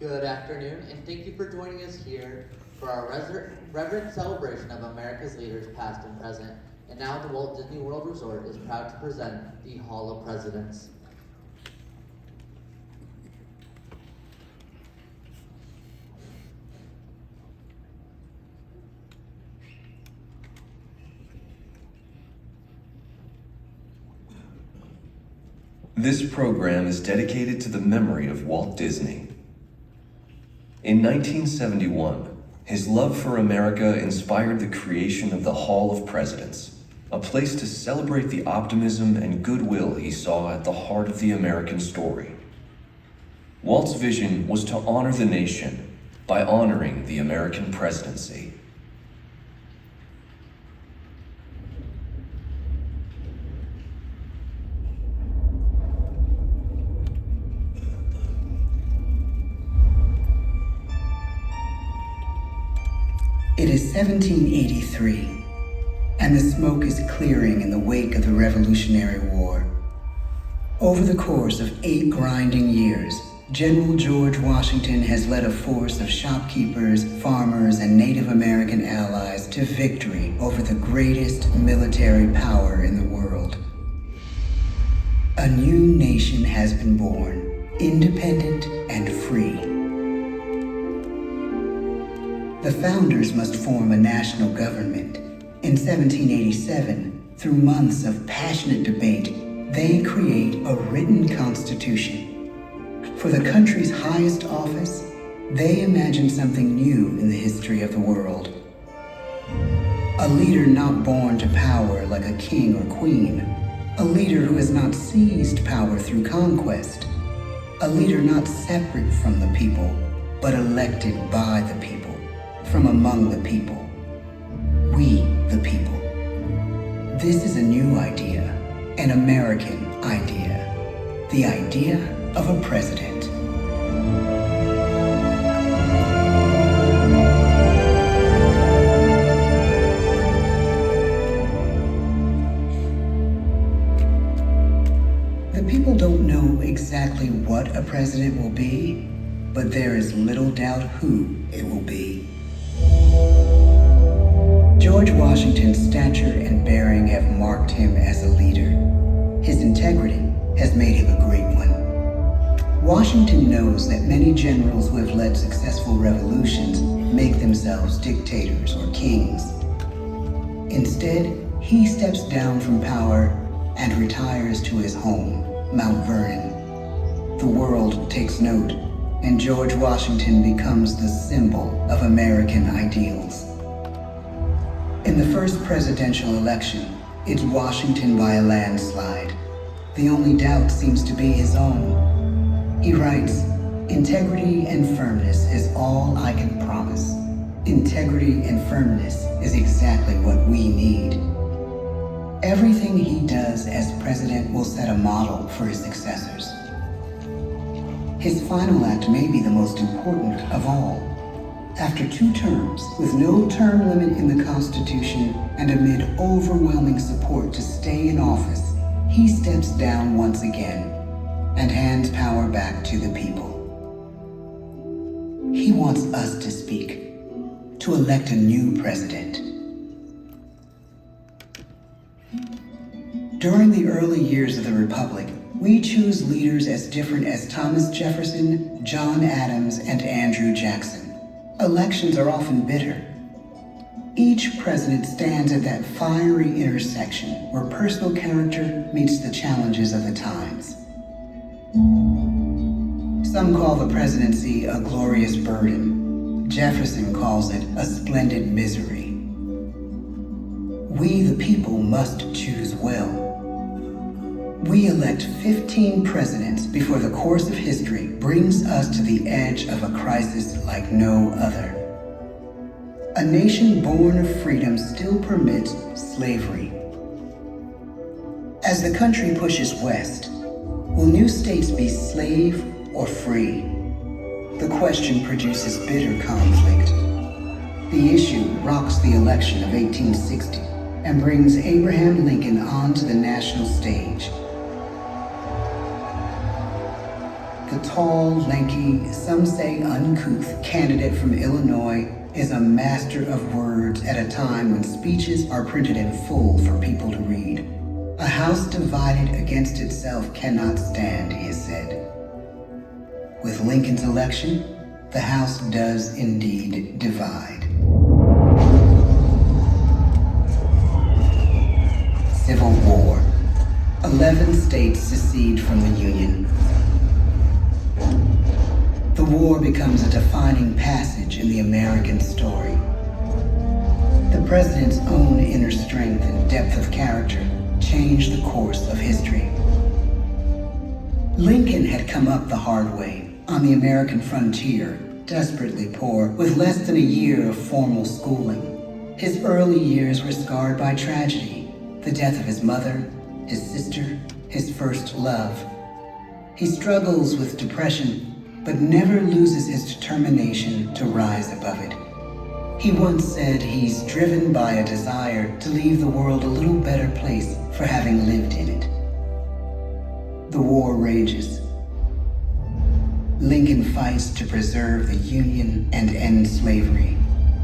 Good afternoon, and thank you for joining us here for our reverent celebration of America's leaders past and present. And now the Walt Disney World Resort is proud to present the Hall of Presidents. This program is dedicated to the memory of Walt Disney. In 1971, his love for America inspired the creation of the Hall of Presidents, a place to celebrate the optimism and goodwill he saw at the heart of the American story. Walt's vision was to honor the nation by honoring the American presidency. It is 1783, and the smoke is clearing in the wake of the Revolutionary War. Over the course of 8 grinding years, General George Washington has led a force of shopkeepers, farmers, and Native American allies to victory over the greatest military power in the world. A new nation has been born, independent and free. The founders must form a national government. In 1787, through months of passionate debate, they create a written constitution. For the country's highest office, they imagine something new in the history of the world. A leader not born to power like a king or queen. A leader who has not seized power through conquest. A leader not separate from the people, but elected by the people. From among the people. We, the people. This is a new idea, an American idea. The idea of a president. The people don't know exactly what a president will be, but there is little doubt who it will be. George Washington's stature and bearing have marked him as a leader. His integrity has made him a great one. Washington knows that many generals who have led successful revolutions make themselves dictators or kings. Instead, he steps down from power and retires to his home, Mount Vernon. The world takes note, and George Washington becomes the symbol of American ideals. In the first presidential election, it's Washington by a landslide. The only doubt seems to be his own. He writes, "Integrity and firmness is all I can promise. Integrity and firmness is exactly what we need." Everything he does as president will set a model for his successors. His final act may be the most important of all. After 2 terms, with no term limit in the Constitution and amid overwhelming support to stay in office, he steps down once again and hands power back to the people. He wants us to speak, to elect a new president. During the early years of the Republic, we choose leaders as different as Thomas Jefferson, John Adams, and Andrew Jackson. Elections are often bitter. Each president stands at that fiery intersection where personal character meets the challenges of the times. Some call the presidency a glorious burden. Jefferson calls it a splendid misery. We, the people, must choose well. We elect 15 presidents before the course of history brings us to the edge of a crisis like no other. A nation born of freedom still permits slavery. As the country pushes west, will new states be slave or free? The question produces bitter conflict. The issue rocks the election of 1860 and brings Abraham Lincoln onto the national stage. The tall, lanky, some say uncouth candidate from Illinois is a master of words at a time when speeches are printed in full for people to read. A house divided against itself cannot stand, he has said. With Lincoln's election, the House does indeed divide. Civil War. 11 states secede from the Union. The war becomes a defining passage in the American story. The president's own inner strength and depth of character changed the course of history. Lincoln had come up the hard way on the American frontier, desperately poor, with less than a year of formal schooling. His early years were scarred by tragedy, the death of his mother, his sister, his first love. He struggles with depression, but never loses his determination to rise above it. He once said he's driven by a desire to leave the world a little better place for having lived in it. The war rages. Lincoln fights to preserve the Union and end slavery.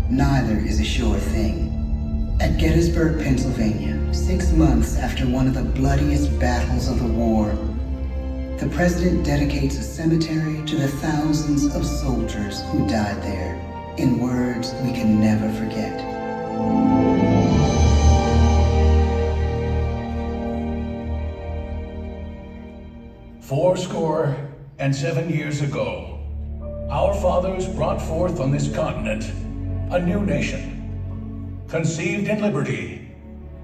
Neither is a sure thing. At Gettysburg, Pennsylvania, 6 months after one of the bloodiest battles of the war, the president dedicates a cemetery to the thousands of soldiers who died there, in words we can never forget. "Fourscore and 7 years ago, our fathers brought forth on this continent a new nation, conceived in liberty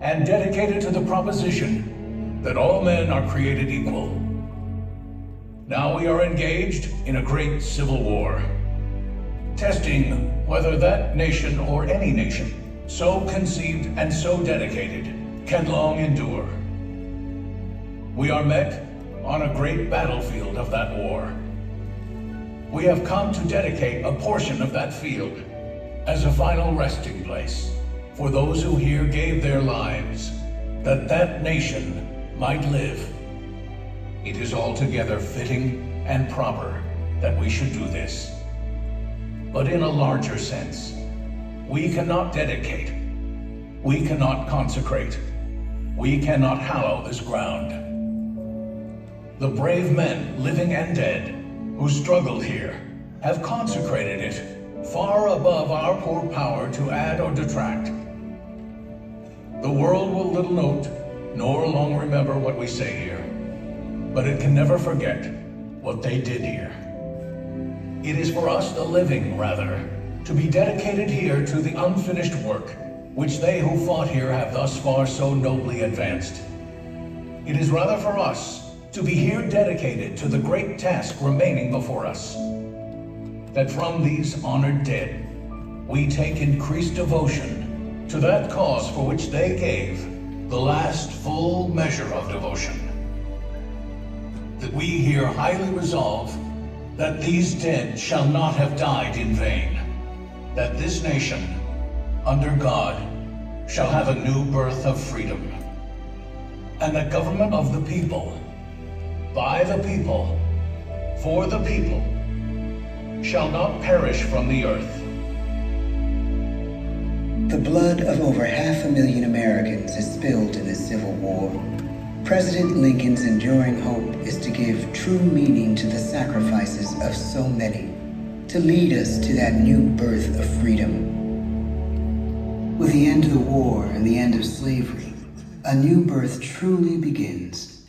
and dedicated to the proposition that all men are created equal. Now we are engaged in a great civil war, testing whether that nation or any nation, so conceived and so dedicated, can long endure. We are met on a great battlefield of that war. We have come to dedicate a portion of that field as a final resting place for those who here gave their lives, that that nation might live. It is altogether fitting and proper that we should do this. But in a larger sense, we cannot dedicate, we cannot consecrate, we cannot hallow this ground. The brave men, living and dead, who struggled here, have consecrated it far above our poor power to add or detract. The world will little note, nor long remember what we say here, but it can never forget what they did here. It is for us, the living, rather, to be dedicated here to the unfinished work which they who fought here have thus far so nobly advanced. It is rather for us to be here dedicated to the great task remaining before us, that from these honored dead we take increased devotion to that cause for which they gave the last full measure of devotion. That we here highly resolve that these dead shall not have died in vain, that this nation, under God, shall have a new birth of freedom, and the government of the people, by the people, for the people, shall not perish from the earth. The blood of over 500,000 Americans is spilled in this Civil War. President Lincoln's enduring hope is to give true meaning to the sacrifices of so many, to lead us to that new birth of freedom. With the end of the war and the end of slavery, a new birth truly begins.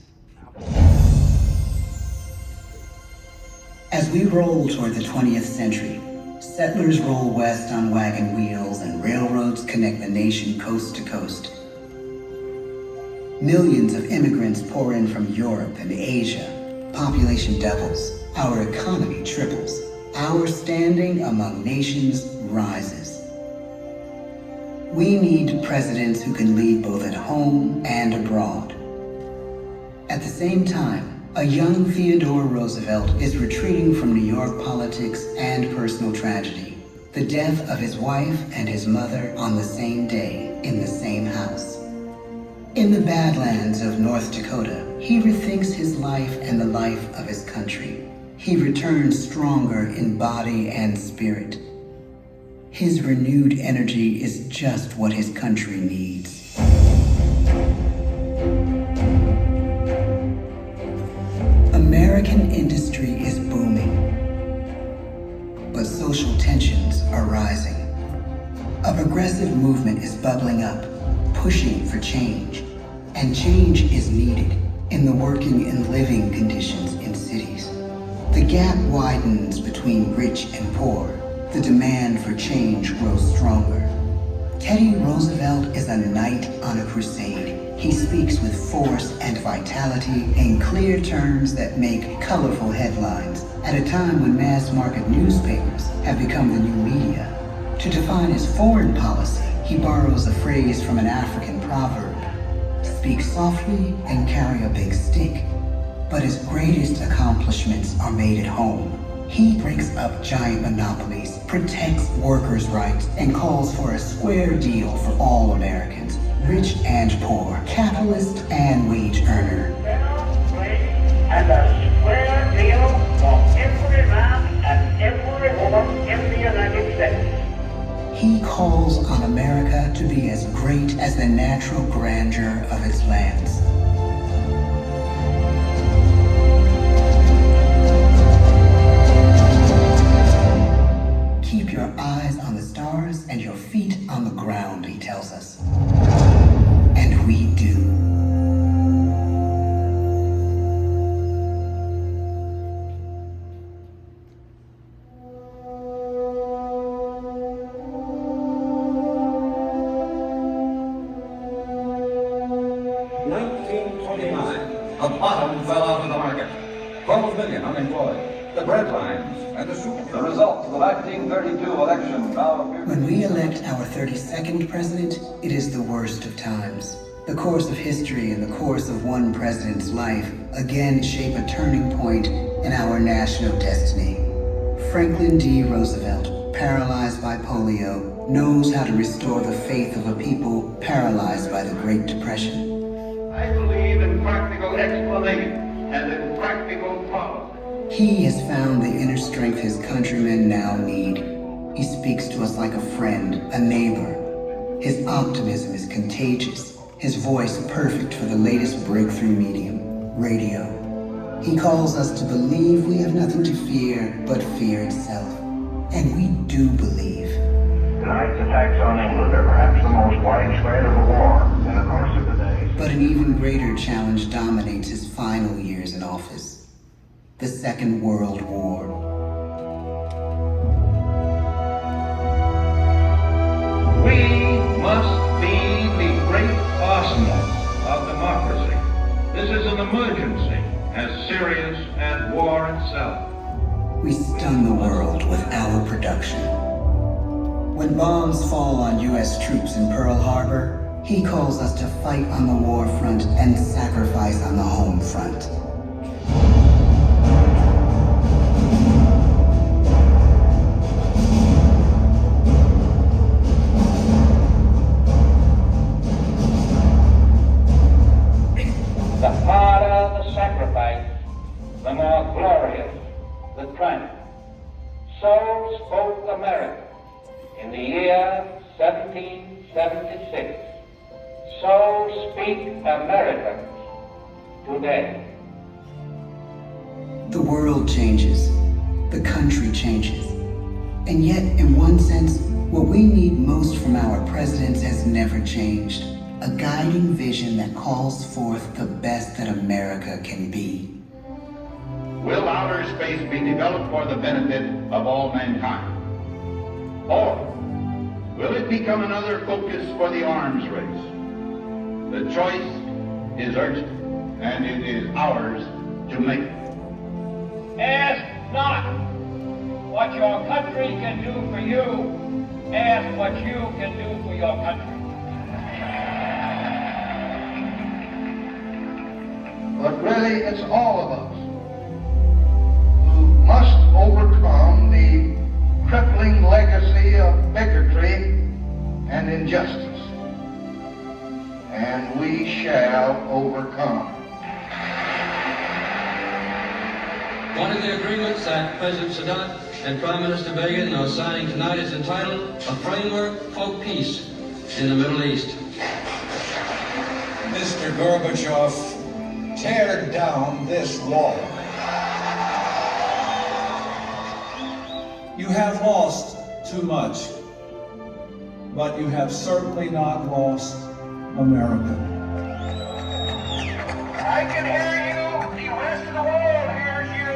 As we roll toward the 20th century, settlers roll west on wagon wheels and railroads connect the nation coast to coast. Millions of immigrants pour in from Europe and Asia. Population doubles. Our economy triples. Our standing among nations rises. We need presidents who can lead both at home and abroad. At the same time, a young Theodore Roosevelt is retreating from New York politics and personal tragedy. The death of his wife and his mother on the same day in the same house. In the Badlands of North Dakota, he rethinks his life and the life of his country. He returns stronger in body and spirit. His renewed energy is just what his country needs. American industry is booming, but social tensions are rising. A progressive movement is bubbling up, pushing for change, and change is needed in the working and living conditions in cities. The gap widens between rich and poor. The demand for change grows stronger. Teddy Roosevelt is a knight on a crusade. He speaks with force and vitality in clear terms that make colorful headlines at a time when mass market newspapers have become the new media. To define his foreign policy, he borrows a phrase from an African proverb: speak softly and carry a big stick. But his greatest accomplishments are made at home. He breaks up giant monopolies, protects workers' rights, and calls for a square deal for all Americans, rich and poor, capitalist and wage earner. And a square deal for every man and every woman in the United States. He calls on America to be as great as the natural grandeur of its lands. Keep your eyes on the stars and your feet on the ground, he tells us. And we do. The bottom fell out of the market. 12 million unemployed. The bread lines and the soup. The results of the 1932 election now appear. When we elect our 32nd president, it is the worst of times. The course of history and the course of one president's life again shape a turning point in our national destiny. Franklin D. Roosevelt, paralyzed by polio, knows how to restore the faith of a people paralyzed by the Great Depression. I believe in practical explanation and in practical policy. He has found the inner strength his countrymen now need. He speaks to us like a friend, a neighbor. His optimism is contagious, his voice perfect for the latest breakthrough medium, radio. He calls us to believe we have nothing to fear but fear itself. And we do believe. Tonight's attacks on England are perhaps the most widespread of a war in the course of the day. But an even greater challenge dominates his final years in office. The Second World War. We must be the great arsenal of democracy. This is an emergency as serious as war itself. We stun the world with our production. When bombs fall on U.S. troops in Pearl Harbor, he calls us to fight on the war front and sacrifice on the home front. The harder the sacrifice, the more glorious the triumph. So spoke America in the year 1776. So speak Americans today. The world changes. The country changes. And yet, in one sense, what we need most from our presidents has never changed. A guiding vision that calls forth the best that America can be. Will outer space be developed for the benefit of all mankind? Or will it become another focus for the arms race? The choice is urgent, and it is ours to make. Ask not what your country can do for you. Ask what you can do for your country. But really, it's all of us who must overcome the crippling legacy of bigotry and injustice. And we shall overcome. One of the agreements that President Sadat and Prime Minister Begin are signing tonight is entitled A Framework for Peace in the Middle East. Mr. Gorbachev, tear down this wall. You have lost too much, but you have certainly not lost America. I can hear you. The rest of the world hears you.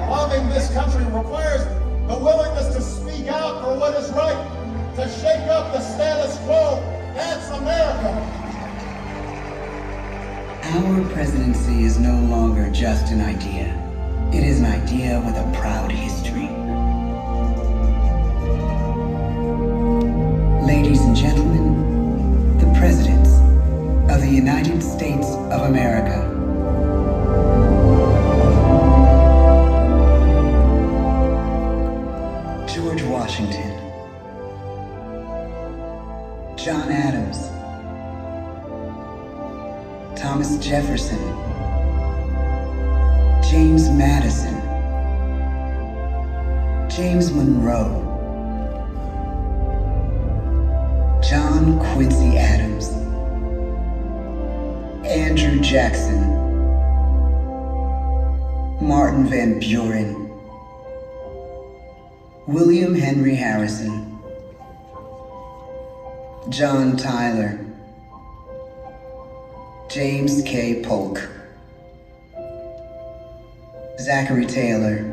Loving this country requires the willingness to speak out for what is right, to shake up the status quo. That's America. Our presidency is no longer just an idea. It is an idea with a proud history. Ladies and gentlemen, the presidents of the United States of America. George Washington, John Adams, Thomas Jefferson, James Madison, James Monroe, John Quincy Adams, Andrew Jackson, Martin Van Buren, William Henry Harrison, John Tyler, James K. Polk, Zachary Taylor,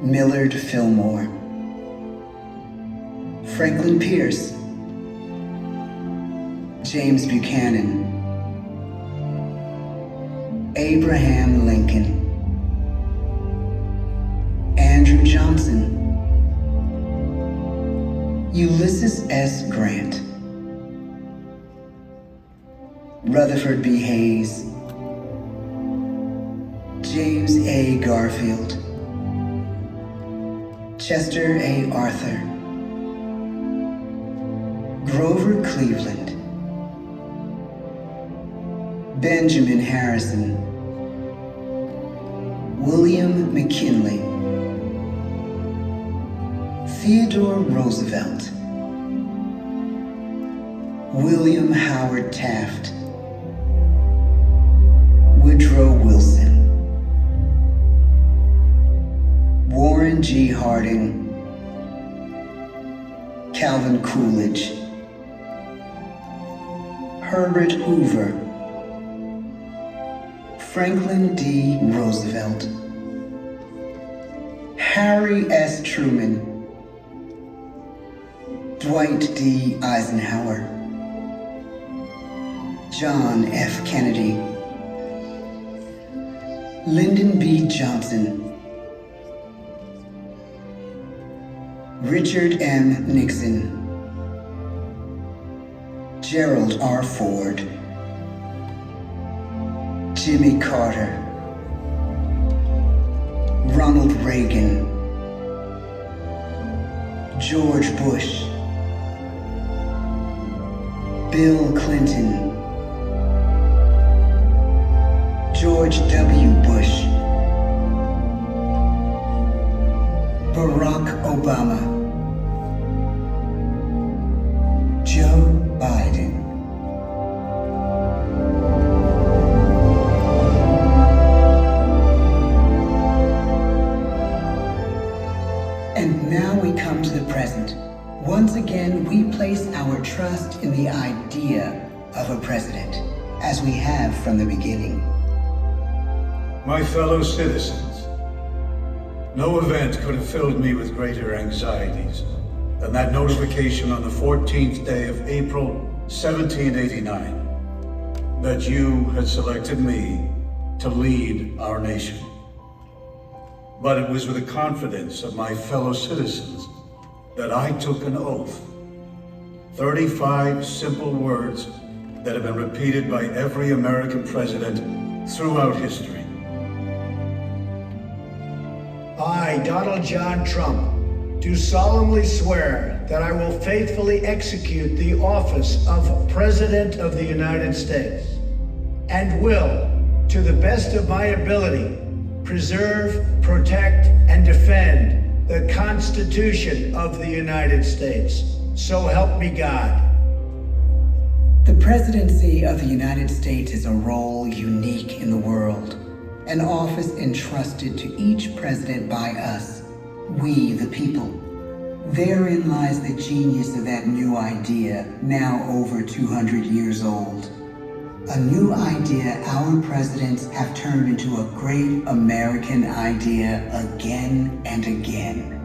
Millard Fillmore, Franklin Pierce, James Buchanan, Abraham Lincoln, Andrew Johnson, Ulysses S. Grant, Rutherford B. Hayes, James A. Garfield, Chester A. Arthur, Grover Cleveland, Benjamin Harrison, William McKinley, Theodore Roosevelt, William Howard Taft, Woodrow Wilson, Warren G. Harding, Calvin Coolidge, Herbert Hoover, Franklin D. Roosevelt, Harry S. Truman, Dwight D. Eisenhower, John F. Kennedy, Lyndon B. Johnson, Richard M. Nixon, Gerald R. Ford, Jimmy Carter, Ronald Reagan, George Bush, Bill Clinton, George W. Bush, Barack Obama, Joe Biden. And now we come to the present. Once again, we place our trust in the idea of a president, as we have from the beginning. My fellow citizens, no event could have filled me with greater anxieties than that notification on the 14th day of April, 1789, that you had selected me to lead our nation. But it was with the confidence of my fellow citizens that I took an oath. 35 simple words that have been repeated by every American president throughout history. I, Donald John Trump, do solemnly swear that I will faithfully execute the office of President of the United States, and will, to the best of my ability, preserve, protect, and defend the Constitution of the United States. So help me God. The presidency of the United States is a role unique in the world, an office entrusted to each president by us, we the people. Therein lies the genius of that new idea, now over 200 years old. A new idea our presidents have turned into a great American idea again and again.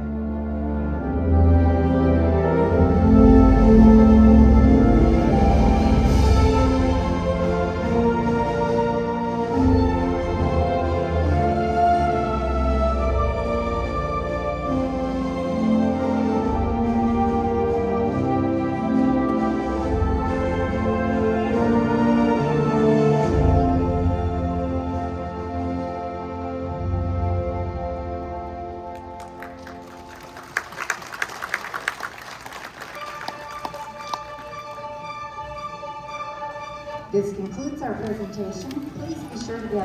This concludes our presentation. Please be sure to gather